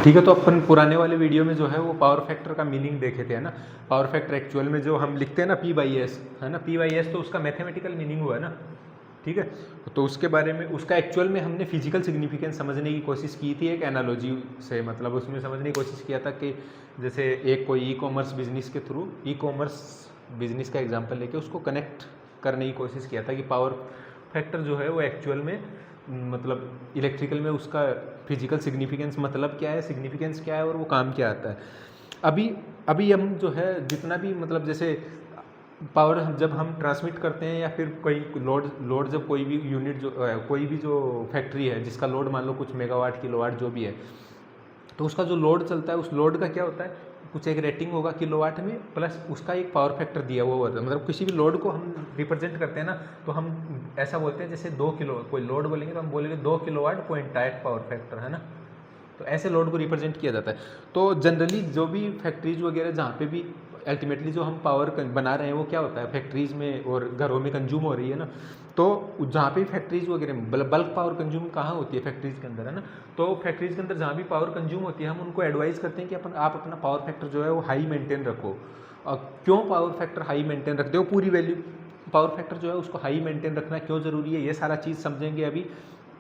ठीक है, तो अपन पुराने वाले वीडियो में जो है वो पावर फैक्टर का मीनिंग देखे थे, है ना। पावर फैक्टर एक्चुअल में जो हम लिखते हैं ना P/S, है ना, P/S तो उसका मैथमेटिकल मीनिंग हुआ है ना, ठीक है। तो उसके बारे में, उसका एक्चुअल में हमने फिजिकल सिग्निफिकेंस समझने की कोशिश की थी एक एनालॉजी से, मतलब उसमें समझने की कोशिश किया था कि जैसे एक कोई ई कॉमर्स बिजनेस के थ्रू, ई कॉमर्स बिजनेस का एग्जांपल लेके उसको कनेक्ट करने की कोशिश किया था कि पावर फैक्टर जो है वो एक्चुअल में मतलब इलेक्ट्रिकल में उसका फिजिकल सिग्निफिकेंस मतलब क्या है, सिग्निफिकेंस क्या है और वो काम क्या आता है। अभी अभी हम जो है जितना भी मतलब जैसे पावर जब हम ट्रांसमिट करते हैं या फिर कोई लोड जब कोई भी यूनिट जो कोई भी जो फैक्ट्री है जिसका लोड मान लो कुछ मेगावाट किलोवाट जो भी है, तो उसका जो लोड चलता है उस लोड का क्या होता है, कुछ एक रेटिंग होगा किलोवाट में प्लस उसका एक पावर फैक्टर दिया हुआ होता है। मतलब किसी भी लोड को हम रिप्रेजेंट करते हैं ना, तो हम ऐसा बोलते हैं जैसे 2 किलो, कोई लोड बोलेंगे तो हम बोलेंगे 2 किलोवाट 0.8 पावर फैक्टर, है ना। तो ऐसे लोड को रिप्रेजेंट किया जाता है। तो जनरली जो भी फैक्ट्रीज वगैरह जहाँ पे भी अल्टीमेटली जो हम पावर बना रहे हैं वो क्या होता है, फैक्ट्रीज में और घरों में कंज्यूम हो रही है ना। तो जहाँ पे फैक्ट्रीज वगैरह बल्क पावर कंज्यूम कहाँ होती है, फैक्ट्रीज के अंदर, है ना। तो फैक्ट्रीज के अंदर जहाँ भी पावर कंज्यूम होती है हम उनको एडवाइस करते हैं कि आप अपना पावर फैक्टर जो है वो हाई मेंटेन रखो। और क्यों पावर फैक्टर हाई मेंटेन रखते हो, पूरी वैल्यू पावर फैक्टर जो है उसको हाई मेंटेन रखना क्यों ज़रूरी है, ये सारा चीज़ समझेंगे अभी।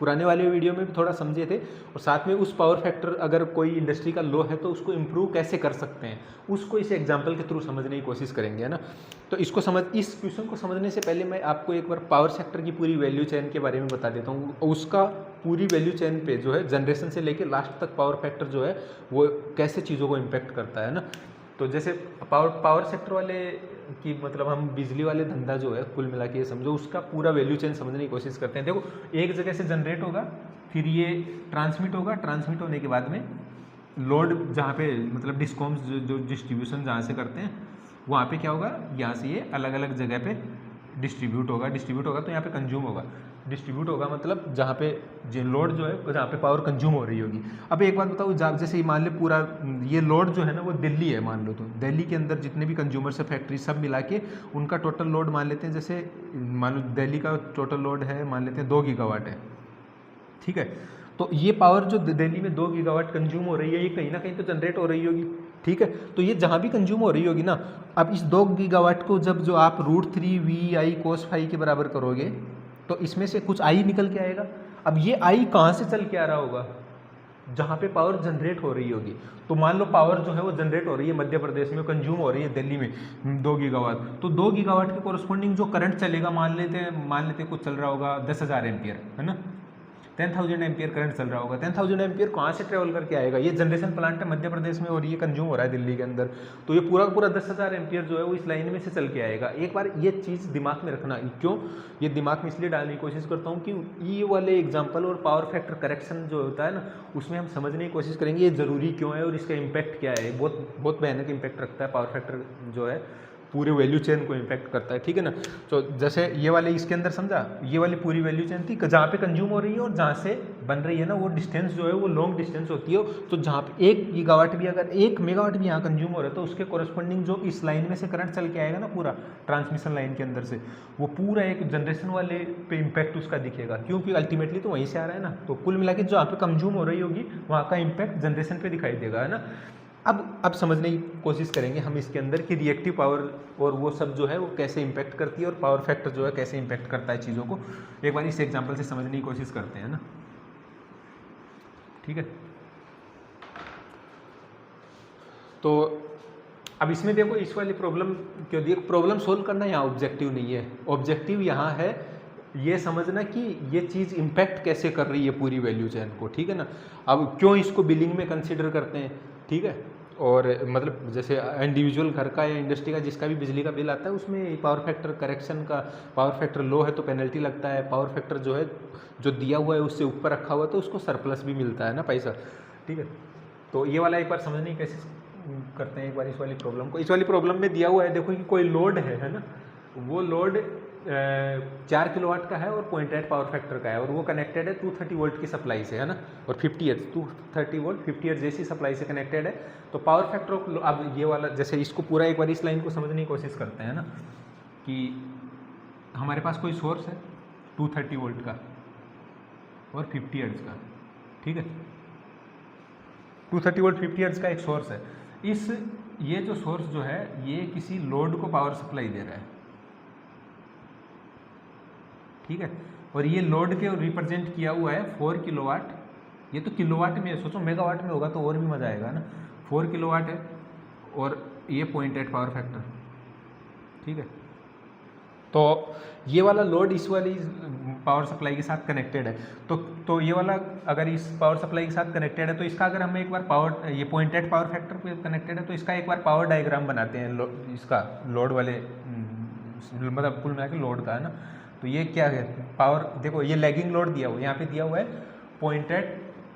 पुराने वाले वीडियो में भी थोड़ा समझे थे, और साथ में उस पावर फैक्टर अगर कोई इंडस्ट्री का लो है तो उसको इम्प्रूव कैसे कर सकते हैं उसको इस एग्जांपल के थ्रू समझने की कोशिश करेंगे, है ना। तो इस क्वेश्चन को समझने से पहले मैं आपको एक बार पावर सेक्टर की पूरी वैल्यू चेन के बारे में बता देता हूँ। उसका पूरी वैल्यू चेन पे जो है जनरेशन से लेकर लास्ट तक पावर फैक्टर जो है वो कैसे चीज़ों को इम्पेक्ट करता है ना। तो जैसे पावर सेक्टर वाले की मतलब हम बिजली वाले धंधा जो है कुल मिला के ये समझो उसका पूरा वैल्यू चेन समझने की कोशिश करते हैं। देखो, एक जगह से जनरेट होगा, फिर ये ट्रांसमिट होगा, ट्रांसमिट होने के बाद में लोड जहाँ पे मतलब डिस्कॉम्स जो डिस्ट्रीब्यूशन जहाँ से करते हैं वहाँ पे क्या होगा, यहाँ से ये अलग अलग जगह पे डिस्ट्रीब्यूट होगा तो यहाँ पे कंज्यूम होगा, डिस्ट्रीब्यूट होगा मतलब जहाँ पे जो लोड जो है जहाँ पे पावर कंज्यूम हो रही होगी। अब एक बात बताओ, जैसे मान लो पूरा ये लोड जो है ना वो दिल्ली है मान लो, तो दिल्ली के अंदर जितने भी कंज्यूमर्स है फैक्ट्री सब मिला के उनका टोटल लोड मान लेते हैं, जैसे मान लो दिल्ली का टोटल लोड है मान लेते हैं 2 गीगावाट है, ठीक है। तो ये पावर जो दिल्ली में 2 गीगावाट कंज्यूम हो रही है ये कहीं ना कहीं तो जनरेट हो रही होगी, ठीक है। तो ये जहाँ भी कंज्यूम हो रही होगी ना, अब इस 2 गीगावाट को जब जो आप √3 VI cos φ के बराबर करोगे तो इसमें से कुछ आई निकल के आएगा। अब ये आई कहाँ से चल के आ रहा होगा, जहाँ पे पावर जनरेट हो रही होगी। तो मान लो पावर जो है वो जनरेट हो रही है मध्य प्रदेश में, कंज्यूम हो रही है दिल्ली में 2 गीगावाट, तो 2 गीगावाट के कोरस्पॉन्डिंग जो करंट चलेगा मान लेते कुछ चल रहा होगा 10,000 एम्पियर, है ना, 10,000 एम्पियर करंट चल रहा होगा। 10,000 एम्पियर कहाँ से ट्रेवल करके आएगा, ये जनरेशन प्लांट है मध्य प्रदेश में और ये कंज्यूम हो रहा है दिल्ली के अंदर, तो ये पूरा पूरा 10,000 एम्पियर जो है वो इस लाइन में से चल के आएगा। एक बार ये चीज़ दिमाग में रखना, क्यों ये दिमाग में इसलिए डालने की कोशिश करता हूँ कि ये वाले एग्जाम्पल और पावर फैक्टर करेक्शन जो होता है ना उसमें हम समझने की कोशिश करेंगे ये ज़रूरी क्यों है और इसका इम्पैक्ट क्या है। बहुत बहुत भयानक इम्पैक्ट रखता है पावर फैक्टर जो है, पूरे वैल्यू चेन को इम्पैक्ट करता है, ठीक है ना। तो जैसे ये वाले इसके अंदर समझा, ये वाली पूरी वैल्यू चेन थी जहाँ पे कंज्यूम हो रही है और जहाँ से बन रही है ना वो डिस्टेंस जो है वो लॉन्ग डिस्टेंस होती है। तो जहाँ पे 1 गीगावाट भी अगर 1 मेगावाट भी यहाँ कंज्यूम हो रहा है तो उसके कोरस्पॉन्डिंग जो इस लाइन में से करंट चल के आएगा ना पूरा ट्रांसमिशन लाइन के अंदर से, वो पूरा एक जनरेशन वाले पे इम्पैक्ट उसका दिखेगा, क्योंकि अल्टीमेटली तो वहीं से आ रहा है ना। तो कुल मिला के जहाँ पे कंज्यूम हो रही होगी वहाँ का इम्पैक्ट जनरेशन पे दिखाई देगा, है ना। अब समझने की कोशिश करेंगे हम इसके अंदर कि रिएक्टिव पावर और वो सब जो है वो कैसे इम्पैक्ट करती है और पावर फैक्टर जो है कैसे इम्पैक्ट करता है चीज़ों को। एक बार इस एग्जांपल से समझने की कोशिश करते हैं ना, ठीक है। तो अब इसमें देखो इस वाली प्रॉब्लम क्यों दी, प्रॉब्लम सोल्व करना यहाँ ऑब्जेक्टिव नहीं है, ऑब्जेक्टिव यहाँ है ये समझना कि ये चीज़ इम्पैक्ट कैसे कर रही है पूरी वैल्यू चेन को, ठीक है ना। अब क्यों इसको बिलिंग में कंसिडर करते हैं, ठीक है। और मतलब जैसे इंडिविजुअल घर का या इंडस्ट्री का जिसका भी बिजली का बिल आता है उसमें पावर फैक्टर करेक्शन का, पावर फैक्टर लो है तो पेनल्टी लगता है, पावर फैक्टर जो है जो दिया हुआ है उससे ऊपर रखा हुआ है तो उसको सरप्लस भी मिलता है ना पैसा, ठीक है। तो ये वाला एक बार समझने की कैसे करते हैं एक बार इस वाली प्रॉब्लम को। इस वाली प्रॉब्लम में दिया हुआ है देखो कि कोई लोड है ना, वो लोड 4 किलोवाट का है और 0.8 पावर फैक्टर का है और वो कनेक्टेड है 230 वोल्ट की सप्लाई से, है ना, और 50 हर्ट्ज 230 वोल्ट 50 हर्ट्ज जैसी सप्लाई से कनेक्टेड है। तो पावर फैक्टर अब ये वाला जैसे इसको पूरा एक बार इस लाइन को समझने की कोशिश करते हैं ना, कि हमारे पास कोई सोर्स है 230 वोल्ट का और 50 हर्ट्ज का, ठीक है। 230 वोल्ट 50 हर्ट्ज का एक सोर्स है। ये जो सोर्स जो है ये किसी लोड को पावर सप्लाई दे रहा है, ठीक है। और ये लोड के रिप्रेजेंट किया हुआ है 4 किलोवाट। ये तो किलोवाट में है, सोचो मेगावाट में होगा तो और भी मज़ा आएगा ना। 4 किलोवाट है और ये 0.8 पावर फैक्टर, ठीक है। तो ये वाला लोड इस वाली पावर सप्लाई के साथ कनेक्टेड है। तो ये वाला अगर इस पावर सप्लाई के साथ कनेक्टेड है तो इसका अगर हम एक बार पावर, ये 0.8 पावर फैक्टर पे कनेक्टेड है तो इसका एक बार पावर डायग्राम बनाते हैं इसका लोड वाले, मतलब कुल मिला के लोड का है ना। तो ये क्या है पावर, देखो ये लैगिंग लोड दिया हुआ है, यहाँ पे दिया हुआ है 0.8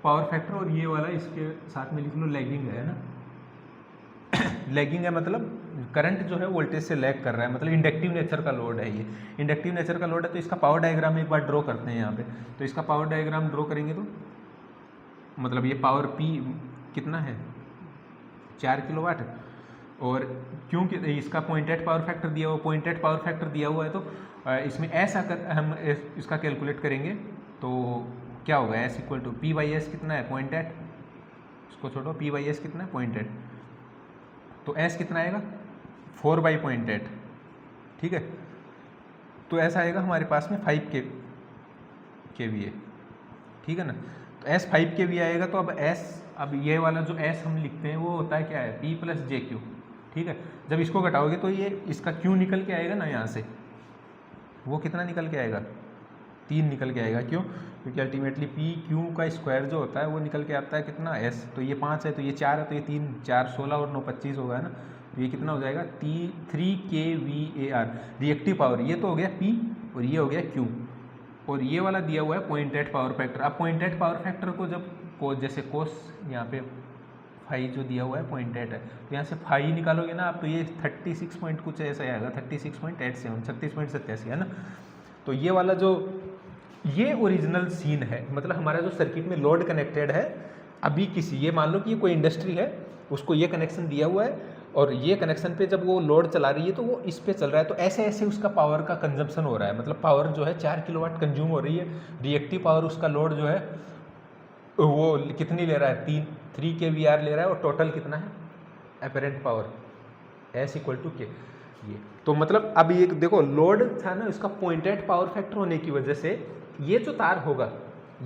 पावर फैक्टर और ये वाला इसके साथ में लिख लो लैगिंग है ना। लैगिंग है मतलब करंट जो है वोल्टेज से लैग कर रहा है, मतलब इंडक्टिव नेचर का लोड है। ये इंडक्टिव नेचर का लोड है तो इसका पावर डायग्राम एक बार ड्रॉ करते हैं यहाँ पे। तो इसका पावर डायग्राम ड्रॉ करेंगे तो मतलब ये पावर P कितना है 4 किलोवाट, और क्योंकि इसका 0.8 पावर फैक्टर दिया हुआ, 0.8 पावर फैक्टर दिया हुआ है तो इसमें ऐसा हम इसका कैलकुलेट करेंगे तो क्या होगा S इक्वल टू P/S कितना है 0.8, इसको छोड़ो, P/S कितना है 0.8, तो S कितना आएगा 4/0.8, ठीक है। तो ऐसा आएगा हमारे पास में 5 kVA, ठीक है ना। तो S 5 kVA आएगा तो अब ये वाला जो S हम लिखते हैं वो होता है क्या है P + jQ, ठीक है। जब इसको घटाओगे तो ये इसका Q निकल के आएगा ना, यहाँ से वो कितना निकल के आएगा 3 निकल के आएगा। क्यों? क्योंकि अल्टीमेटली PQ का स्क्वायर जो होता है वो निकल के आता है कितना S, तो ये 5 है तो ये 4 है तो ये 3 4 16 और 9 25 होगा है ना। तो ये कितना हो जाएगा 3 kVAR रिएक्टिव पावर। ये तो हो गया P और ये हो गया Q, और ये वाला दिया हुआ है 0.8 पावर फैक्टर। अब 0.8 पावर फैक्टर को जब जैसे कोस यहाँ पे फाई जो दिया हुआ है 0.8 है तो यहाँ से फाई निकालोगे ना आप तो ये 36 पॉइंट कुछ ऐसा आएगा, 36.87 36.87 है ना। तो ये वाला जो ये ओरिजिनल सीन है, मतलब हमारा जो सर्किट में लोड कनेक्टेड है अभी किसी, ये मान लो कि ये कोई इंडस्ट्री है उसको ये कनेक्शन दिया हुआ है और ये कनेक्शन पे जब वो लोड चला रही है तो वो इस पे चल रहा है, तो ऐसे ऐसे उसका पावर का कंजम्पशन हो रहा है, मतलब पावर जो है 4 किलोवाट कंज्यूम हो रही है। रिएक्टिव पावर उसका लोड जो है वो कितनी ले रहा है 3 kVAR ले रहा है, और टोटल कितना है apparent power S equal to K। ये तो मतलब अब ये देखो लोड था ना, इसका 0.8 पावर फैक्टर होने की वजह से ये जो तार होगा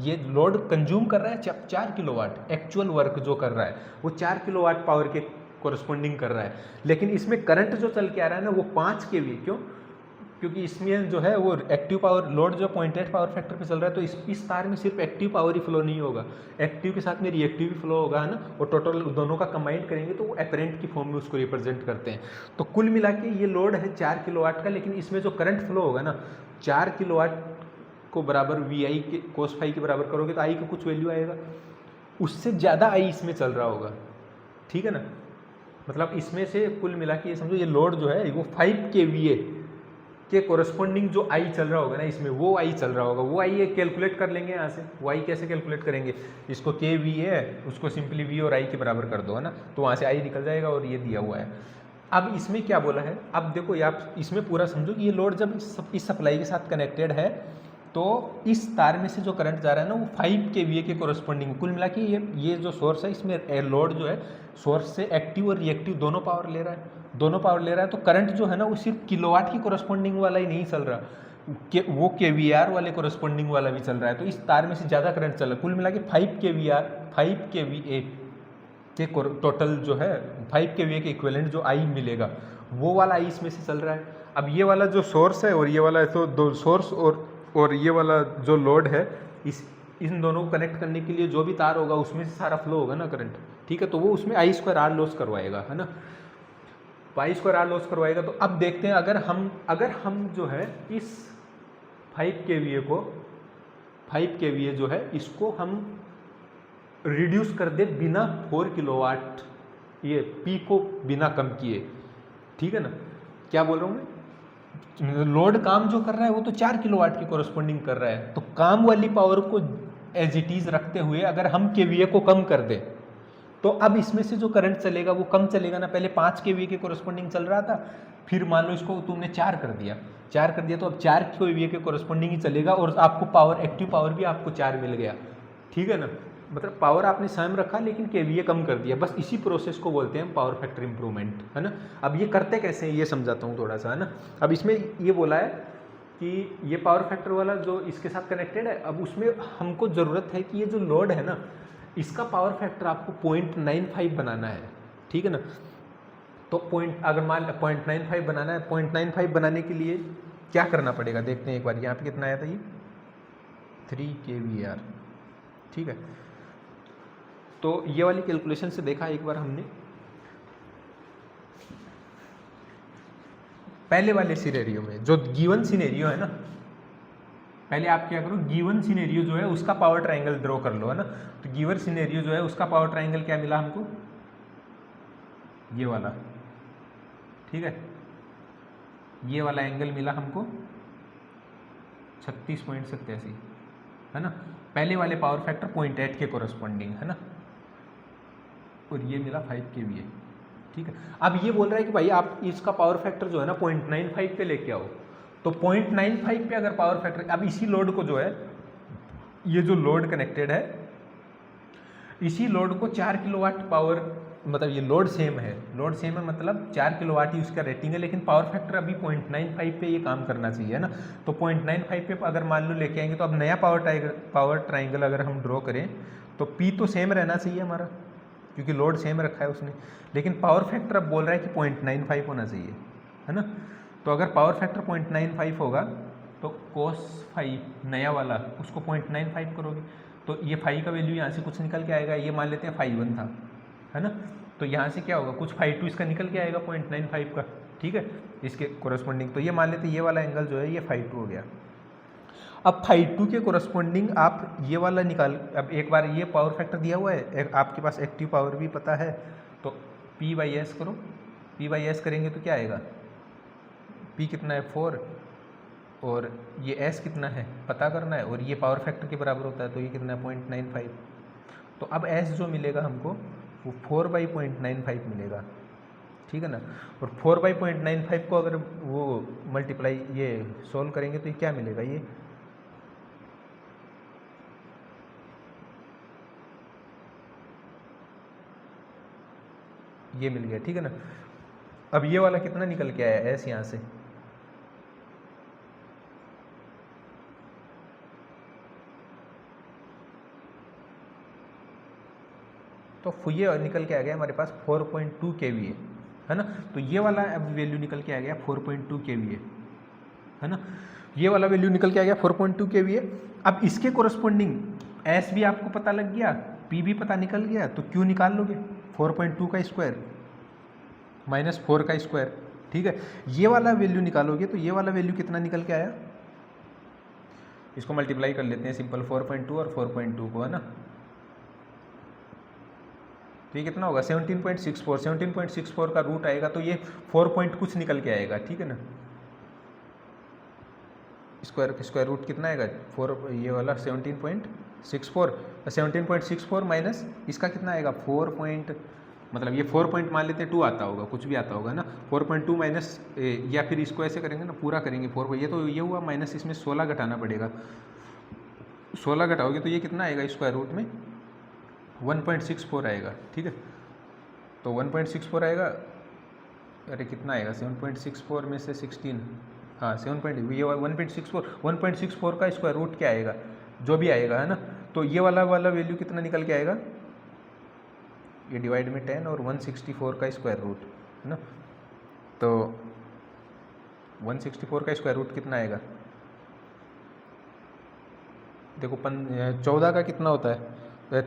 ये लोड कंज्यूम कर रहा है 4 किलोवाट, एक्चुअल वर्क जो कर रहा है वो 4 किलोवाट पावर के कोरस्पोंडिंग कर रहा है। लेकिन इसमें करंट जो चल के आ रहा है ना वो 5 kVA, क्यों? क्योंकि इसमें जो है वो एक्टिव पावर लोड जो 0.8 पावर फैक्टर पे चल रहा है, तो इस तार में सिर्फ एक्टिव पावर ही फ्लो नहीं होगा, एक्टिव के साथ में रिएक्टिव भी फ्लो होगा है ना, और टोटल दोनों का कंबाइंड करेंगे तो वो अपरेंट की फॉर्म में उसको रिप्रेजेंट करते हैं। तो कुल मिला के ये लोड है 4 किलोवाट का, लेकिन इसमें जो करंट फ्लो होगा ना 4 किलोवाट को बराबर VI के cos फाई के बराबर करोगे तो I का कुछ वैल्यू आएगा, उससे ज़्यादा I इसमें चल रहा होगा, ठीक है ना। मतलब इसमें से कुल मिला के ये समझो ये लोड जो है वो 5 kVA के कोरस्पोंडिंग जो I चल रहा होगा ना इसमें वो I चल रहा होगा, वो I ये कैलकुलेट कर लेंगे यहाँ से। वो I कैसे कैलकुलेट करेंगे, इसको kVA है उसको सिंपली V और I के बराबर कर दो है ना, तो वहाँ से I निकल जाएगा और ये दिया हुआ है। अब इसमें क्या बोला है, अब देखो आप इसमें पूरा समझो कि ये लोड जब इस सप्लाई के साथ कनेक्टेड है तो इस तार में से जो करंट जा रहा है ना वो 5 kVA के कोरस्पोंडिंग, कुल मिला के ये जो सोर्स है इसमें लोड जो है सोर्स से एक्टिव और रिएक्टिव दोनों पावर ले रहा है, दोनों पावर ले रहा है। तो करंट जो है ना वो सिर्फ किलोवाट की कोरस्पोंडिंग वाला ही नहीं चल रहा, वो kVAR वाले कोरस्पोंडिंग वाला भी चल रहा है। तो इस तार में से ज़्यादा करंट चल रहा है, कुल मिला के 5 kVA के टोटल जो है 5 kVA के इक्विवेलेंट जो I मिलेगा वो वाला I इसमें से चल रहा है। अब ये वाला जो सोर्स है और ये वाला तो दो सोर्स और ये वाला जो लोड है इन दोनों को कनेक्ट करने के लिए जो भी तार होगा उसमें से सारा फ्लो होगा ना करंट, ठीक है। तो वो उसमें I2R लॉस करवाएगा है ना, I2R लॉस करवाएगा। तो अब देखते हैं अगर हम जो है इस 5 kVA जो है इसको हम रिड्यूस कर दे बिना 4 किलोवाट ये P को बिना कम किए, ठीक है ना। क्या बोल रहा हूँ मैं, लोड काम जो कर रहा है वो तो 4 किलोवाट की कोरस्पोंडिंग कर रहा है, तो काम वाली पावर को एज इट इज रखते हुए अगर हम kVA को कम कर दे तो अब इसमें से जो करंट चलेगा वो कम चलेगा ना। पहले 5 kVA के कोरस्पोंडिंग चल रहा था, फिर मान लो इसको तुमने 4 कर दिया तो अब 4 kVA के कोरस्पोंडिंग ही चलेगा और आपको पावर एक्टिव पावर भी आपको 4 मिल गया, ठीक है ना। मतलब पावर आपने सेम रखा लेकिन केवीए कम कर दिया, बस इसी प्रोसेस को बोलते हैं पावर फैक्टर इंप्रूवमेंट, है ना। अब ये करते कैसे हैं ये समझाता हूँ थोड़ा सा, है ना। अब इसमें ये बोला है कि ये पावर फैक्टर वाला जो इसके साथ कनेक्टेड है, अब उसमें हमको ज़रूरत है कि ये जो लोड है ना, इसका पावर फैक्टर आपको 0.95 बनाना है, ठीक है ना। तो अगर मान 0.95 बनाना है, 0.95 बनाने के लिए क्या करना पड़ेगा देखते हैं एक बार। यहाँ पे कितना आया था ये 3 kVAR, ठीक है। तो ये वाली कैलकुलेशन से देखा एक बार हमने, पहले वाले सिनेरियो में जो गिवन सिनेरियो है ना, पहले आप क्या करो, गिवन सिनेरियो जो है उसका पावर ट्रायंगल ड्रॉ कर लो, है ना। तो गिवन सिनेरियो जो है उसका पावर ट्रायंगल क्या मिला हमको, ये वाला, ठीक है। ये वाला एंगल मिला हमको 36.87, है ना। पहले वाले पावर फैक्टर 0.8 के कोरस्पॉन्डिंग, है ना। और ये मिला 5 kVA, ठीक है। अब ये बोल रहा है कि भाई आप इसका पावर फैक्टर जो है ना 0.95 पे लेके आओ। तो 0.95 पे अगर पावर फैक्टर, अब इसी लोड को जो है, ये जो लोड कनेक्टेड है, इसी लोड को 4 किलोवाट पावर, मतलब ये लोड सेम है, लोड सेम है मतलब 4 किलोवाट ही उसका रेटिंग है, लेकिन पावर फैक्टर अभी 0.95 पे ये काम करना चाहिए, है ना। तो 0.95 पे अगर मान लो लेके आएंगे, तो अब नया पावर ट्राइंगल अगर हम ड्रॉ करें तो पी तो सेम रहना चाहिए हमारा, क्योंकि लोड सेम रखा है उसने, लेकिन पावर फैक्टर अब बोल रहा है कि 0.95 होना चाहिए, है ना। तो अगर पावर फैक्टर 0.95 होगा तो cos फाई नया वाला उसको 0.95 करोगे, तो ये फाई का वैल्यू यहाँ से कुछ निकल के आएगा, ये मान लेते हैं फाई 1 था, है ना। तो यहाँ से क्या होगा, कुछ फाई 2 इसका निकल के आएगा 0.95 का, ठीक है, इसके कोरस्पॉन्डिंग। तो ये मान लेते हैं ये वाला एंगल जो है ये फाई 2 हो गया। अब फाई 2 के कोरस्पॉन्डिंग आप ये वाला निकाल, अब एक बार ये पावर फैक्टर दिया हुआ है, आपके पास एक्टिव पावर भी पता है, तो P/S करो, P/S करेंगे तो क्या आएगा, P कितना है 4, और ये S कितना है पता करना है, और ये पावर फैक्टर के बराबर होता है, तो ये कितना है 0.95। तो अब S जो मिलेगा हमको वो 4/0.95 मिलेगा, ठीक है ना। और 4/0.95 को अगर वो मल्टीप्लाई ये सोल्व करेंगे तो ये क्या मिलेगा, ये मिल गया, ठीक है ना। अब ये वाला कितना निकल के आया S यहाँ से, तो ये निकल के आ गया हमारे पास 4.2 kVA, है ना। तो ये वाला अब वैल्यू निकल के आ गया 4.2 kVA, है ना। ये वाला वैल्यू निकल के आ गया 4.2 kVA। अब इसके कोरस्पॉन्डिंग S भी आपको पता लग गया, P भी पता निकल गया, तो Q निकाल लोगे 4.2 का स्क्वायर माइनस 4 का स्क्वायर, ठीक है। ये वाला वैल्यू निकालोगे तो ये वाला वैल्यू कितना निकल के आया, इसको मल्टीप्लाई कर लेते हैं सिंपल, 4.2 और 4.2 को, है ना। तो ये कितना होगा 17.64, 17.64 का रूट आएगा, तो ये 4 पॉइंट कुछ निकल के आएगा, ठीक है ना। स्क्वायर रूट कितना आएगा 4, ये वाला 17.64, 17.64 माइनस इसका कितना आएगा 4 पॉइंट, मतलब ये 4 पॉइंट मान लेते हैं 2 आता होगा, कुछ भी आता होगा ना, 4.2 माइनस, या फिर इसको ऐसे करेंगे ना, पूरा करेंगे 4, ये तो ये हुआ माइनस, इसमें 16 घटाना पड़ेगा, 16 घटाओगे तो ये कितना आएगा स्क्वायर रूट में 1.64 आएगा, ठीक है। तो 1.64 आएगा, अरे कितना आएगा 7.64 में से 16, हाँ 1.64 का स्क्वायर रूट क्या आएगा, जो भी आएगा, है ना। तो ये वाला वैल्यू कितना निकल के आएगा, ये डिवाइड में 10 और 164 का स्क्वायर रूट, है ना। तो 164 का स्क्वायर रूट कितना आएगा, देखो 14 का कितना होता है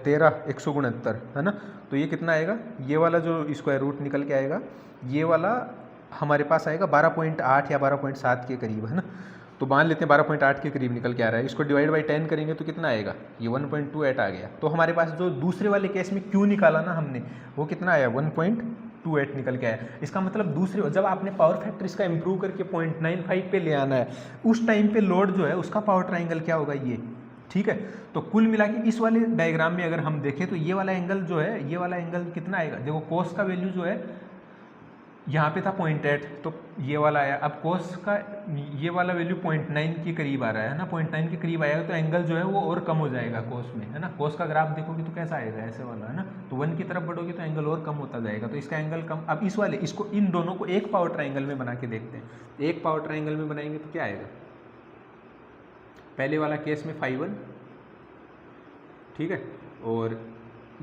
13, 169, है ना। तो ये कितना आएगा, ये वाला जो स्क्वायर रूट निकल के आएगा, ये वाला हमारे पास आएगा 12.8 या 12.7 के करीब, है ना। तो मान लेते हैं 12.8 के करीब निकल के आ रहा है, इसको डिवाइड बाई 10 करेंगे तो कितना आएगा, ये 1.28 आ गया। तो हमारे पास जो दूसरे वाले केस में Q निकाला ना हमने, वो कितना आया 1.28 निकल के आया। इसका मतलब दूसरे, जब आपने पावर फैक्टर इसका इंप्रूव करके 0.95 पे ले आना है, उस टाइम पे लोड जो है उसका पावर ट्राइंगल क्या होगा, ये, ठीक है। तो कुल मिला के इस वाले डायग्राम में अगर हम देखें तो ये वाला एंगल जो है, ये वाला एंगल कितना आएगा, देखो कोस का वैल्यू जो है यहाँ पे था 0.8, तो ये वाला आया। अब कोस का ये वाला वैल्यू 0.9 के करीब आ रहा है ना, 0.9 के करीब आएगा तो एंगल जो है वो और कम हो जाएगा कोस में, है ना। कोस का ग्राफ देखोगे तो कैसा आएगा, ऐसे वाला, है ना। तो 1 की तरफ बढ़ोगे तो एंगल और कम होता जाएगा, तो इसका एंगल कम। अब इस वाले इसको इन दोनों को एक पावर ट्राइंगल में बना के देखते हैं। एक पावर ट्राइंगल में बनाएंगे तो क्या आएगा, पहले वाला केस में φ1, ठीक है, और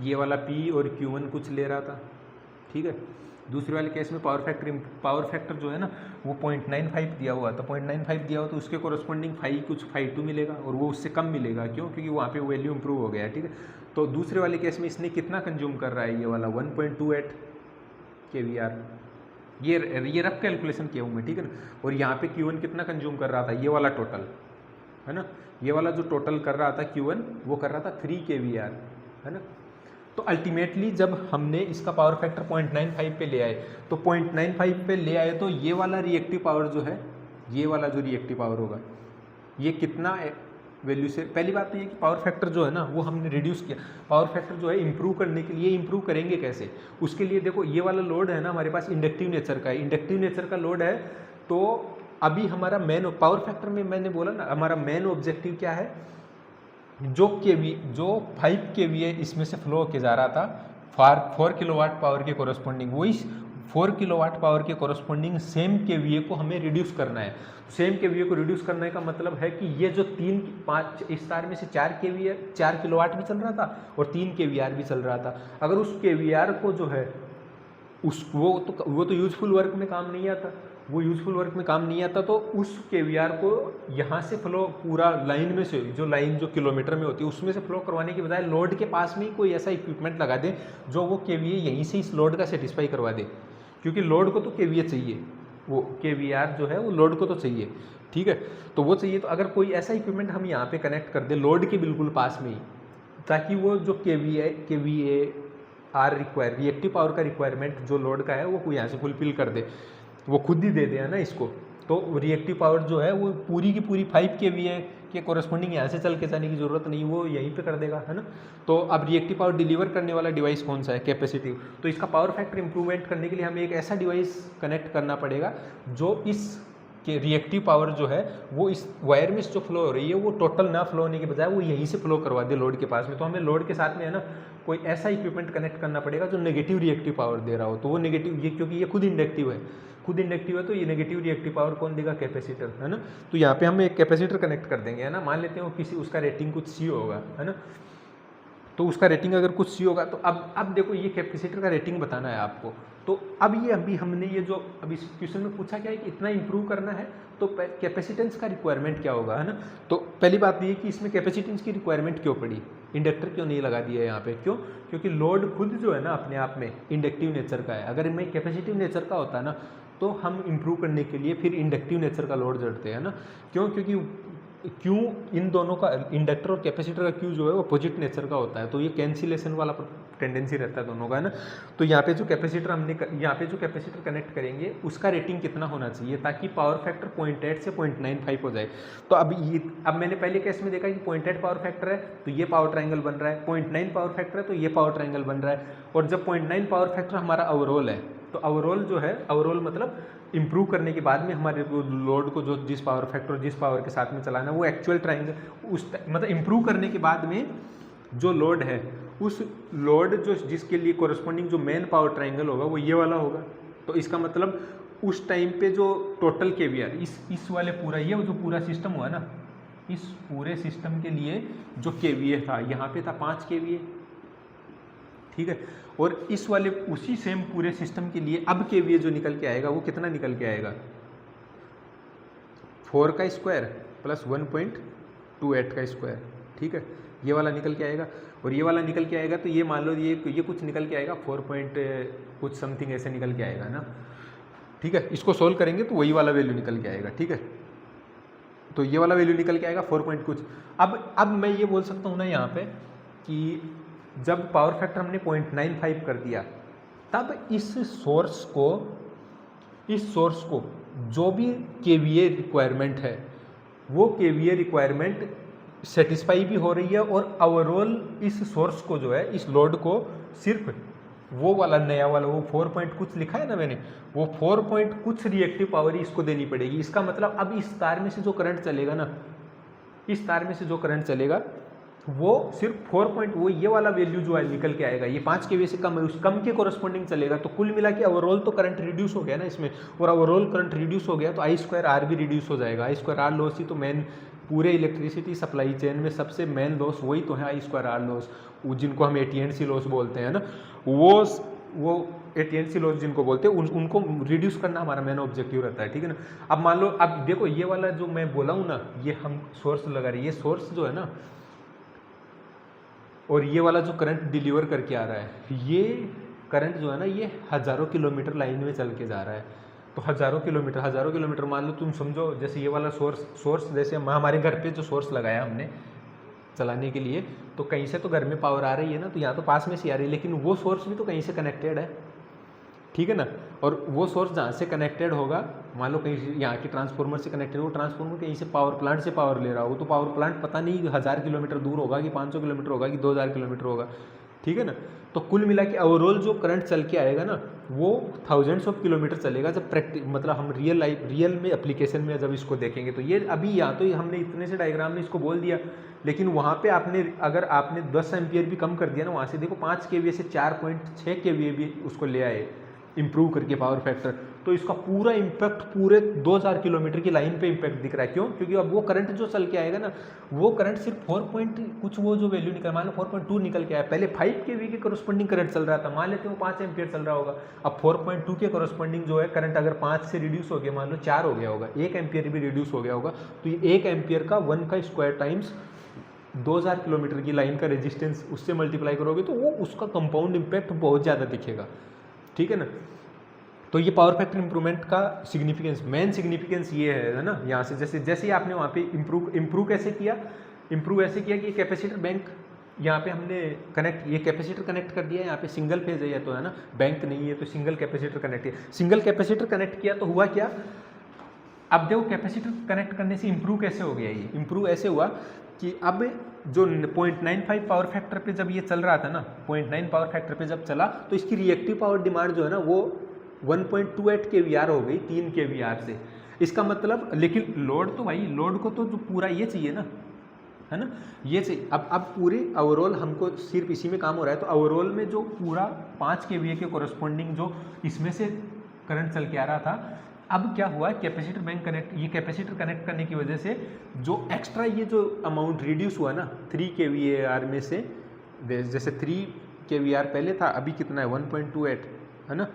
ये वाला P और Q1 कुछ ले रहा था, ठीक है। दूसरे वाले केस में पावर फैक्टर जो है ना वो 0.95 दिया हुआ था, 0.95 दिया हुआ तो उसके कोरस्पॉन्डिंग कुछ φ2 मिलेगा, और वो उससे कम मिलेगा, क्यों, क्योंकि वहाँ पे वैल्यू इंप्रूव हो गया, ठीक है। तो दूसरे वाले केस में इसने कितना कंज्यूम कर रहा है, ये वाला 1.28 kVAR, ये रफ कैलकुलेशन किया हूँ मैं, ठीक है ना। और यहाँ पे Q1 कितना कंज्यूम कर रहा था, ये वाला टोटल, है ना, ये वाला जो टोटल कर रहा था Q1 वो कर रहा था 3 kVAR, है ना। तो अल्टीमेटली जब हमने इसका पावर फैक्टर 0.95 पे ले आए, तो 0.95 पे ले आए तो ये वाला रिएक्टिव पावर जो है, ये वाला जो रिएक्टिव पावर होगा ये कितना वैल्यू से, पहली बात तो ये कि पावर फैक्टर जो है ना वो हमने रिड्यूस किया। पावर फैक्टर जो है इंप्रूव करने के लिए, इंप्रूव करेंगे कैसे, उसके लिए देखो ये वाला लोड है ना हमारे पास इंडक्टिव नेचर का है, इंडक्टिव नेचर का लोड है। तो अभी हमारा मेन पावर फैक्टर में मैंने बोला ना हमारा मेन ऑब्जेक्टिव क्या है, जो 5 kVA इसमें से फ्लो होके जा रहा था 4 किलोवाट पावर के कोरस्पॉन्डिंग, वो इस 4 किलोवाट पावर के कोरस्पॉन्डिंग सेम kVA को हमें रिड्यूस करना है। सेम kVA को रिड्यूस करने का मतलब है कि ये जो 5 इस तार में से 4 किलोवाट भी चल रहा था और 3 kVAR भी चल रहा था। अगर उस kVAR को जो है वो तो यूजफुल वर्क में काम नहीं आता, वो यूजफुल वर्क में काम नहीं आता, तो उस kVAR को यहाँ से फ्लो पूरा लाइन में से, जो लाइन जो किलोमीटर में होती है उसमें से फ्लो करवाने के बजाय लोड के पास में ही कोई ऐसा इक्विपमेंट लगा दे जो वो kVA यहीं से इस लोड का सेटिस्फाई करवा दे, क्योंकि लोड को तो kVA चाहिए, वो kVAR जो है वो लोड को तो चाहिए, ठीक है। तो वो चाहिए, तो अगर कोई ऐसा इक्विपमेंट हम यहाँ पे कनेक्ट कर दे लोड के बिल्कुल पास में ही, ताकि वो जो kVAR रिएक्टिव पावर का रिक्वायरमेंट जो लोड का है वो यहाँ से फुलफिल कर दे, वो खुद ही दे दे, है ना इसको। तो रिएक्टिव पावर जो है वो पूरी की पूरी 5 kVA के कोरस्पॉन्डिंग यहाँ से चल के जाने की ज़रूरत नहीं, वो यहीं पे कर देगा, है ना। तो अब रिएक्टिव पावर डिलीवर करने वाला डिवाइस कौन सा है, कैपेसिटिव। तो इसका पावर फैक्टर इंप्रूवमेंट करने के लिए हमें एक ऐसा डिवाइस कनेक्ट करना पड़ेगा जो इस कि रिएक्टिव पावर जो है वो इस वायर में जो फ्लो हो रही है वो टोटल ना फ्लो होने के बजाय वो यहीं से फ्लो करवा दे लोड के पास में। तो हमें लोड के साथ में है ना कोई ऐसा इक्विपमेंट कनेक्ट करना पड़ेगा जो नेगेटिव रिएक्टिव पावर दे रहा हो। तो वो नेगेटिव, ये क्योंकि ये खुद इंडक्टिव है, तो ये नेगेटिव रिएक्टिव पावर कौन देगा, कैपेसिटर, है ना। तो यहाँ पे हम एक कैपेसिटर कनेक्ट कर देंगे, है ना। मान लेते हैं वो किसी उसका रेटिंग कुछ सी होगा, है ना। तो उसका रेटिंग अगर कुछ सी होगा तो अब देखो ये कैपेसिटर का रेटिंग बताना है आपको। तो अब ये अभी हमने ये जो अभी क्वेश्चन में पूछा क्या है कि इतना इंप्रूव करना है तो कैपेसिटेंस का रिक्वायरमेंट क्या होगा, है ना। तो पहली बात ये कि इसमें कैपेसिटेंस की रिक्वायरमेंट क्यों पड़ी, इंडक्टर क्यों नहीं लगा दिया यहाँ पे, क्यों, क्योंकि लोड खुद जो है ना अपने आप में इंडक्टिव नेचर का है। अगर इनमें कैपेसिटिव नेचर का होता है ना तो हम इंप्रूव करने के लिए फिर इंडक्टिव नेचर का लोड जोड़ते हैं ना। क्यों, क्योंकि क्यू इन दोनों का, इंडक्टर और कैपेसिटर का क्यू जो है वो अपोजिट नेचर का होता है, तो ये कैंसिलेशन वाला टेंडेंसी रहता है दोनों का, है ना। तो यहाँ पे जो कैपेसिटर कनेक्ट करेंगे उसका रेटिंग कितना होना चाहिए ताकि पावर फैक्टर 0.8 से 0.95 हो जाए। तो अब मैंने पहले केस में देखा कि 0.8 पावर फैक्टर है तो ये पावर ट्रायंगल बन रहा है, 0.9 पावर फैक्टर है तो ये पावर ट्रायंगल बन रहा है। और जब 0.9 पावर फैक्टर हमारा ओवरऑल है तो ओवरऑल मतलब इंप्रूव करने के बाद में हमारे लोड को जो जिस पावर फैक्टर जिस पावर के साथ में चलाना वो एक्चुअल ट्रायंगल मतलब इंप्रूव करने के बाद में जो लोड है उस लोड जो जिसके लिए कोरस्पॉन्डिंग जो मेन पावर ट्रायंगल होगा वो ये वाला होगा। तो इसका मतलब उस टाइम पे जो टोटल केवीआर इस वाले पूरा ये जो पूरा सिस्टम हुआ ना, इस पूरे सिस्टम के लिए जो केवीए था यहाँ पे था 5 केवीए, ठीक है। और इस वाले उसी सेम पूरे सिस्टम के लिए अब केवीए जो निकल के आएगा वो कितना निकल के आएगा, 4 का स्क्वायर प्लस 1.28 का स्क्वायर, ठीक है। ये वाला निकल के आएगा और ये वाला निकल के आएगा तो ये मान लो ये कुछ निकल के आएगा 4 पॉइंट कुछ समथिंग ऐसे निकल के आएगा ना, ठीक है। इसको सोल्व करेंगे तो वही वाला वैल्यू निकल के आएगा, ठीक है। तो ये वाला वैल्यू निकल के आएगा 4 पॉइंट कुछ। अब मैं ये बोल सकता हूँ ना यहाँ पे कि जब पावर फैक्टर हमने 0.95 कर दिया तब इस सोर्स को जो भी केवीए रिक्वायरमेंट है वो केवीए रिक्वायरमेंट सेटिस्फाई भी हो रही है और ओवरऑल इस सोर्स को जो है इस लोड को सिर्फ वो वाला नया वाला वो 4 पॉइंट कुछ लिखा है ना मैंने, वो 4 पॉइंट कुछ रिएक्टिव पावर ही इसको देनी पड़ेगी। इसका मतलब अब इस तार में से जो करंट चलेगा ना, इस तार में से जो करंट चलेगा वो सिर्फ 4 पॉइंट, वो ये वाला वैल्यू जो है निकल के आएगा, ये 5 केवी से कम है, उस कम के कोरस्पॉन्डिंग चलेगा। तो कुल मिला के ओवरऑल तो करंट रिड्यूस हो गया ना इसमें, और ओवरऑल करंट रिड्यूस हो गया तो I2R भी रिड्यूस हो जाएगा। I2R लॉस ही तो मेन पूरे इलेक्ट्रिसिटी सप्लाई चेन में सबसे मेन लॉस वही तो है, I2R लॉस, जिनको हम AT&C लॉस बोलते हैं ना, वो AT&C लॉस जिनको बोलते हैं उनको रिड्यूस करना हमारा मेन ऑब्जेक्टिव रहता है, ठीक है ना। अब मान लो, अब देखो ये वाला जो मैं बोला हूँ ना, ये हम सोर्स लगा रहे हैं, ये सोर्स जो है ना, और ये वाला जो करंट डिलीवर करके आ रहा है, ये करंट जो है ना, ये हज़ारों किलोमीटर लाइन में चल के जा रहा है। तो हज़ारों किलोमीटर मान लो, तुम समझो जैसे ये वाला सोर्स जैसे हमारे घर पे जो सोर्स लगाया हमने चलाने के लिए, तो कहीं से तो घर में पावर आ रही है ना, तो यहाँ तो पास में से आ रही है, लेकिन वो सोर्स भी तो कहीं से कनेक्टेड है, ठीक है ना। और वो सोर्स जहाँ से कनेक्टेड होगा, मान लो कहीं यहाँ के ट्रांसफार्मर से कनेक्टेड, वो ट्रांसफार्मर कहीं से पावर प्लांट से पावर ले रहा हो, तो पावर प्लांट पता नहीं 1000 किलोमीटर दूर होगा कि 500 किलोमीटर होगा कि 2000 किलोमीटर होगा, ठीक है ना। तो कुल मिला के ओवरऑल जो करंट चल के आएगा ना, वो थाउजेंड्स ऑफ किलोमीटर चलेगा। जब मतलब हम रियल में एप्लीकेशन में जब इसको देखेंगे, तो ये अभी यहाँ तो हमने इतने से डायग्राम में इसको बोल दिया, लेकिन वहाँ पे अगर आपने 10 एम्पियर भी कम कर दिया ना, वहाँ से देखो 5 केवीए से 4.6 केवीए भी उसको ले आए इम्प्रूव करके पावर फैक्टर, तो इसका पूरा इम्पैक्ट पूरे 2000 किलोमीटर की लाइन पे इम्पैक्ट दिख रहा है। क्यों? क्योंकि अब वो करंट जो चल के आएगा ना, वो करंट सिर्फ 4 पॉइंट कुछ, वो जो वैल्यू निकल, मान लो 4.2 निकल के आया, पहले 5 केवी के कोरस्पॉन्डिंग करंट चल रहा था, मान लेते हैं वो 5 एम्पियर चल रहा होगा, अब 4.2 के कोरस्पॉन्डिंग जो है करंट अगर 5 से रिड्यूस हो गया, मान लो 4 हो गया होगा, 1 एम्पियर भी रिड्यूस हो गया होगा, तो ये 1 एम्पियर का 1 का स्क्वायर टाइम्स 2000 किलोमीटर की लाइन का रेजिस्टेंस उससे मल्टीप्लाई करोगे, तो वो उसका कंपाउंड इम्पैक्ट बहुत ज़्यादा दिखेगा, ठीक है ना। तो ये पावर फैक्टर इंप्रूवमेंट का सिग्निफिकेंस, मेन सिग्निफिकेंस ये है ना। यहाँ से जैसे ही आपने वहाँ पे इम्प्रूव कैसे किया, इम्प्रूव ऐसे किया कि कैपेसिटर बैंक यहाँ पे हमने ये कैपेसिटर कनेक्ट कर दिया, यहाँ पे सिंगल फेज है, या तो है ना, बैंक नहीं है तो सिंगल कैपेसिटर कनेक्ट किया, सिंगल कैपेसिटर कनेक्ट किया तो हुआ क्या, अब देखो कैपेसिटर कनेक्ट करने से इम्प्रूव कैसे हो गया, ये इम्प्रूव ऐसे हुआ कि अब जो 0.95 पावर फैक्टर पे जब ये चल रहा था ना, 0.9 पावर फैक्टर पे जब चला, तो इसकी रिएक्टिव पावर डिमांड जो है ना, वो 1.28 kVAR हो गई 3 kVAR से। इसका मतलब, लेकिन लोड तो भाई, लोड को तो जो पूरा ये चाहिए ना, है ना, ये चाहिए। अब पूरे ओवरऑल हमको सिर्फ इसी में काम हो रहा है, तो ओवरऑल में जो पूरा 5 kVA के कोरस्पॉन्डिंग जो इसमें से करंट चल के आ रहा था, अब क्या हुआ, कैपेसिटर बैंक ये कैपेसिटर कनेक्ट करने की वजह से जो एक्स्ट्रा ये जो अमाउंट रिड्यूस हुआ ना 3 kVAR में से, जैसे 3 kVAR पहले था, अभी कितना है 1.28, है ना,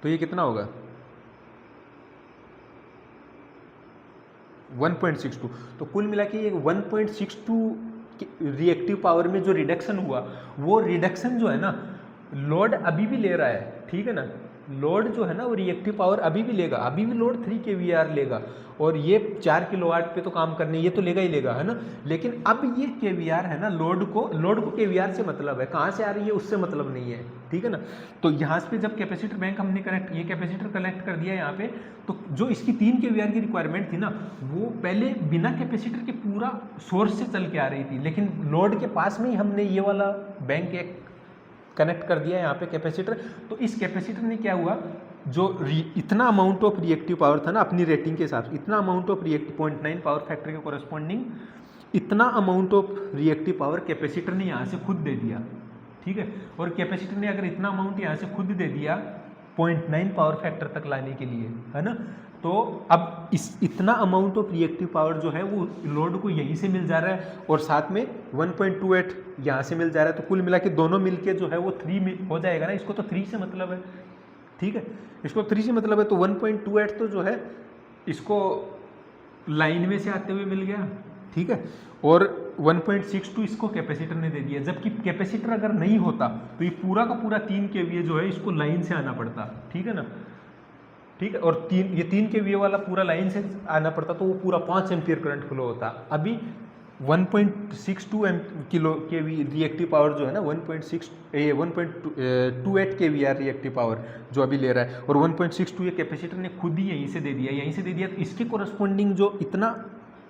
तो ये कितना होगा 1.62। तो कुल मिला के ये 1.62 रिएक्टिव पावर में जो रिडक्शन हुआ, वो रिडक्शन जो है ना, लोड अभी भी ले रहा है, ठीक है ना, लोड जो है ना वो रिएक्टिव पावर अभी भी लेगा, अभी भी लोड 3 kVAR लेगा, और ये 4 किलोवाट पे तो काम करने, ये तो लेगा ही लेगा, है ना। लेकिन अब ये kVAR है ना, लोड को kVAR से मतलब है, कहाँ से आ रही है उससे मतलब नहीं है, ठीक है ना। तो यहाँ पे जब कैपेसिटर बैंक हमने ये कैपेसिटर कनेक्ट कर दिया यहाँ पे, तो जो इसकी 3 kVAR की रिक्वायरमेंट थी ना, वो पहले बिना कैपेसिटर के पूरा सोर्स से चल के आ रही थी, लेकिन लोड के पास में ही हमने ये वाला बैंक एक कनेक्ट कर दिया यहाँ पे कैपेसिटर। तो इस कैपेसिटर ने क्या हुआ, जो इतना अमाउंट ऑफ रिएक्टिव पावर था ना अपनी रेटिंग के हिसाब से, इतना amount of reactive 0.9 power factor के कोरस्पॉन्डिंग इतना amount of reactive power capacitor ने यहाँ से खुद दे दिया, ठीक है। और कैपेसिटर ने अगर इतना अमाउंट यहाँ से खुद दे दिया 0.9 पावर फैक्टर तक लाने के लिए, है ना, तो अब इतना अमाउंट ऑफ रिएक्टिव पावर जो है वो लोड को यहीं से मिल जा रहा है, और साथ में 1.28 यहाँ से मिल जा रहा है, तो कुल मिला के दोनों मिलके जो है वो 3 हो जाएगा ना। इसको तो 3 से मतलब है, ठीक है, इसको 3 से मतलब है, तो 1.28 तो जो है इसको लाइन में से आते हुए मिल गया, ठीक है, और 1.62 इसको कैपेसिटर ने दे दिया। जबकि कैपेसिटर अगर नहीं होता तो ये पूरा का पूरा 3 kVA जो है इसको लाइन से आना पड़ता, ठीक है ना, ठीक है, और 3 kVA वाला पूरा लाइन से आना पड़ता, तो वो पूरा 5 एम्पियर करंट फ्लो होता। अभी 1.62 किलो केवी रिएक्टिव पावर जो है ना 1.28 kVAR रिएक्टिव पावर जो अभी ले रहा है, और 1.62 ये कैपेसिटर ने खुद ही यहीं से दे दिया, तो इसके कोरस्पॉन्डिंग जो इतना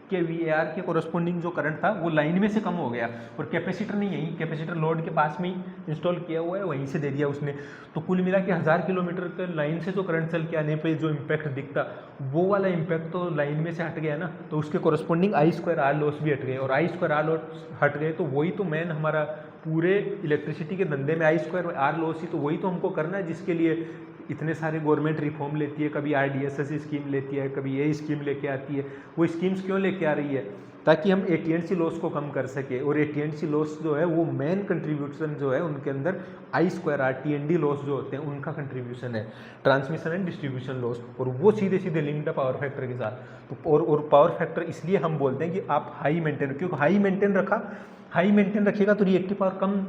के VAR के कोरस्पोंडिंग जो करंट था वो लाइन में से कम हो गया, और कैपेसिटर नहीं, यहीं कैपेसिटर लोड के पास में ही इंस्टॉल किया हुआ है, वहीं से दे दिया उसने। तो कुल मिला के 1000 किलोमीटर के लाइन से जो करंट चल के आने पे जो इम्पैक्ट दिखता, वो वाला इम्पैक्ट तो लाइन में से हट गया ना, तो उसके कोरस्पोंडिंग I2R लॉस भी हट गए, और I2R लॉस हट गए तो वही तो मेन हमारा पूरे इलेक्ट्रिसिटी के धंधे में I2R लॉस ही तो वही तो हमको करना है, जिसके लिए इतने सारे गवर्नमेंट रिफॉर्म लेती है, कभी RDSS स्कीम लेती है, कभी ये स्कीम लेके आती है। वो स्कीम्स क्यों लेके आ रही है? ताकि हम AT&C लॉस को कम कर सके, और AT&C लॉस जो है वो मेन कंट्रीब्यूशन जो है उनके अंदर I2R T&D लॉस जो होते हैं उनका कंट्रीब्यूशन है, ट्रांसमिशन एंड डिस्ट्रीब्यूशन लॉस, और वो सीधे सीधे लिंक्ड है पावर फैक्टर के साथ। तो और पावर फैक्टर इसलिए हम बोलते हैं कि आप हाई मेंटेन, क्योंकि हाई मेंटेन रखिएगा तो रिएक्टिव पावर कम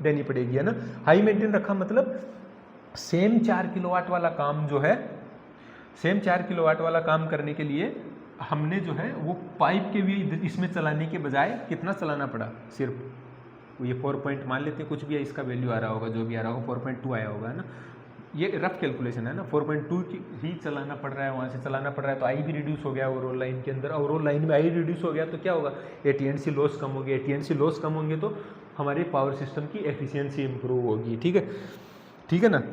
देनी पड़ेगी, है ना। हाई मेंटेन रखा मतलब सेम 4 किलोवाट वाला काम जो है, सेम 4 किलोवाट वाला काम करने के लिए हमने जो है वो पाइप के भी इसमें चलाने के बजाय कितना चलाना पड़ा, सिर्फ ये 4 पॉइंट मान लेते हैं, कुछ भी है इसका वैल्यू आ रहा होगा, जो भी आ रहा होगा 4.2 आया होगा, है ना। ये रफ कैलकुलेशन है ना, 4.2 ही चलाना पड़ रहा है, वहाँ से चलाना पड़ रहा है, तो आई भी रिड्यूस हो गया ओवरऑल लाइन के अंदर। ओवरऑल लाइन में आई रिड्यूस हो गया तो क्या होगा, AT&C लॉस कम होगी, AT&C लॉस कम होंगे तो हमारे पावर सिस्टम की एफिशिएंसी इंप्रूव होगी, ठीक है ना।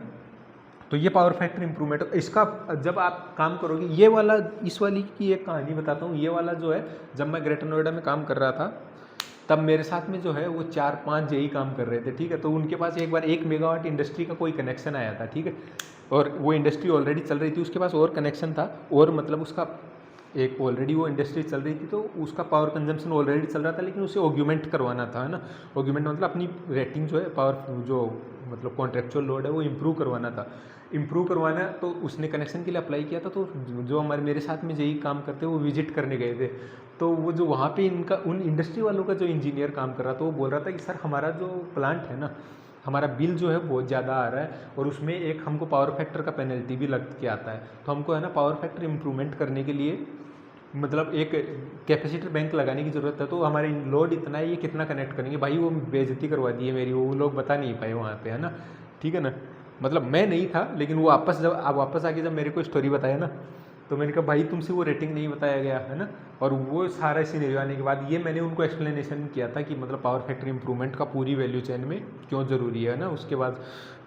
तो ये पावर फैक्टर इंप्रूवमेंट, इसका जब आप काम करोगे, ये वाला, इस वाली की एक कहानी बताता हूँ। ये वाला जो है, जब मैं ग्रेटर नोएडा में काम कर रहा था तब मेरे साथ में जो है वो 4-5 यही काम कर रहे थे, ठीक है। तो उनके पास एक बार 1 मेगावाट इंडस्ट्री का कोई कनेक्शन आया था, ठीक है, और वो इंडस्ट्री ऑलरेडी चल रही थी, उसके पास और कनेक्शन था, और मतलब उसका एक ऑलरेडी वो इंडस्ट्री चल रही थी तो उसका पावर कंजम्पशन ऑलरेडी चल रहा था, लेकिन उसे ऑग्यूमेंट करवाना था, है ना। ऑग्यूमेंट मतलब अपनी रेटिंग जो है पावर जो मतलब कॉन्ट्रेक्चुअल लोड है वो इम्प्रूव करवाना था। इम्प्रूव करवाना तो उसने कनेक्शन के लिए अप्लाई किया था। तो जो हमारे मेरे साथ में यही काम करते वो विजिट करने गए थे, तो वो जो वहाँ पे इनका उन इंडस्ट्री वालों का जो इंजीनियर काम कर रहा था वो बोल रहा था कि सर हमारा जो प्लांट है ना, हमारा बिल जो है बहुत ज़्यादा आ रहा है, और उसमें एक हमको पावर फैक्टर का पेनल्टी भी लग के आता है। तो हमको है ना पावर फैक्टर इम्प्रूवमेंट करने के लिए मतलब एक कैपेसिटर बैंक लगाने की ज़रूरत है। तो हमारे लोड इतना है, ये कितना कनेक्ट करेंगे भाई। वो बेइज्जती करवा दी है मेरी, वो लोग बता नहीं पाए वहाँ पे, है ना, ठीक है ना। मतलब मैं नहीं था, लेकिन वो वापस आके जब मेरे को स्टोरी बताया ना, तो मैंने कहा भाई तुमसे वो रेटिंग नहीं बताया गया, है ना। और वो सारा सिनेरियो आने के बाद ये मैंने उनको एक्सप्लेनेशन किया था कि मतलब पावर फैक्टर इंप्रूवमेंट का पूरी वैल्यू चेन में क्यों ज़रूरी है ना। उसके बाद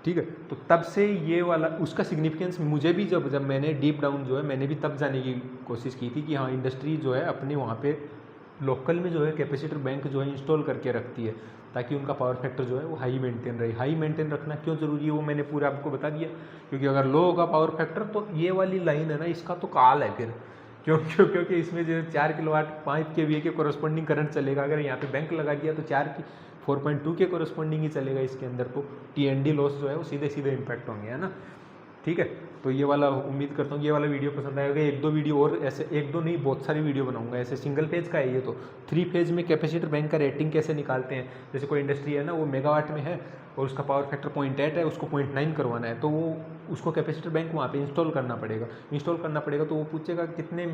ठीक है, तो तब से ये वाला उसका सिग्निफिकेंस मुझे भी जब मैंने डीप डाउन जो है मैंने भी तब जाने की कोशिश की थी कि हाँ इंडस्ट्री जो है अपने वहाँ पे लोकल में जो है कैपेसिटर बैंक जो है इंस्टॉल करके रखती है, ताकि उनका पावर फैक्टर जो है वो हाई मेंटेन रहे। हाई मेंटेन रखना क्यों ज़रूरी है वो मैंने पूरा आपको बता दिया, क्योंकि अगर लो होगा पावर फैक्टर तो ये वाली लाइन है ना इसका तो काल है फिर, क्योंकि इसमें जो 4 किलोवाट 5 kVA के कोरस्पॉन्डिंग करंट चलेगा। अगर यहाँ पे बैंक लगा दिया तो 4.2 के कोरस्पॉन्डिंग ही चलेगा इसके अंदर, तो TND लॉस जो है वो सीधे सीधे इम्पैक्ट होंगे, है ना। ठीक है, तो ये वाला उम्मीद करता हूँ ये वाला वीडियो पसंद आएगा। 1-2 वीडियो और ऐसे, 1-2 नहीं बहुत सारी वीडियो बनाऊंगा ऐसे। सिंगल फेज का है ये, तो 3 फेज में कैपेसिटर बैंक का रेटिंग कैसे निकालते हैं। जैसे कोई इंडस्ट्री है ना वो मेगावाट में है और उसका पावर फैक्टर 0.8 है, उसको 0.9 करवाना है, तो वो उसको कैपेसिटर बैंक वहाँ पे इंस्टॉल करना पड़ेगा। तो वो पूछेगा कितने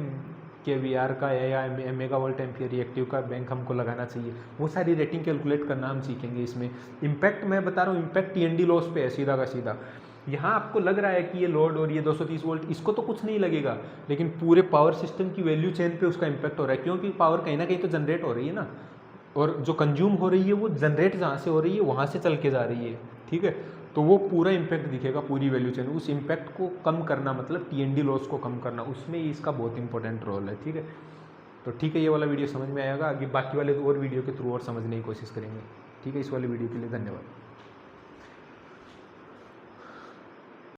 kVAR का है या मेगावोल्ट एम्पियर रिएक्टिव का बैंक हमको लगाना चाहिए। वो सारी रेटिंग कैलकुलेट करना हम सीखेंगे इसमें। इम्पैक्ट मैं बता रहा हूँ, इम्पैक्ट TND लॉस पे है सीधा का सीधा। यहाँ आपको लग रहा है कि ये लोड और ये 230 वोल्ट इसको तो कुछ नहीं लगेगा, लेकिन पूरे पावर सिस्टम की वैल्यू चेन पे उसका इम्पैक्ट हो रहा है, क्योंकि पावर कहीं ना कहीं तो जनरेट हो रही है ना, और जो कंज्यूम हो रही है वो जनरेट जहाँ से हो रही है वहाँ से चल के जा रही है। ठीक है, तो वो पूरा इम्पैक्ट दिखेगा पूरी वैल्यू चेन। उस इम्पैक्ट को कम करना मतलब TND लॉस को कम करना, उसमें इसका बहुत इंपॉर्टेंट रोल है। ठीक है, तो ठीक है, ये वाला वीडियो समझ में आएगा। आगे बाकी वाले और वीडियो के थ्रू और समझने की कोशिश करेंगे। ठीक है, इस वाले वीडियो के लिए धन्यवाद।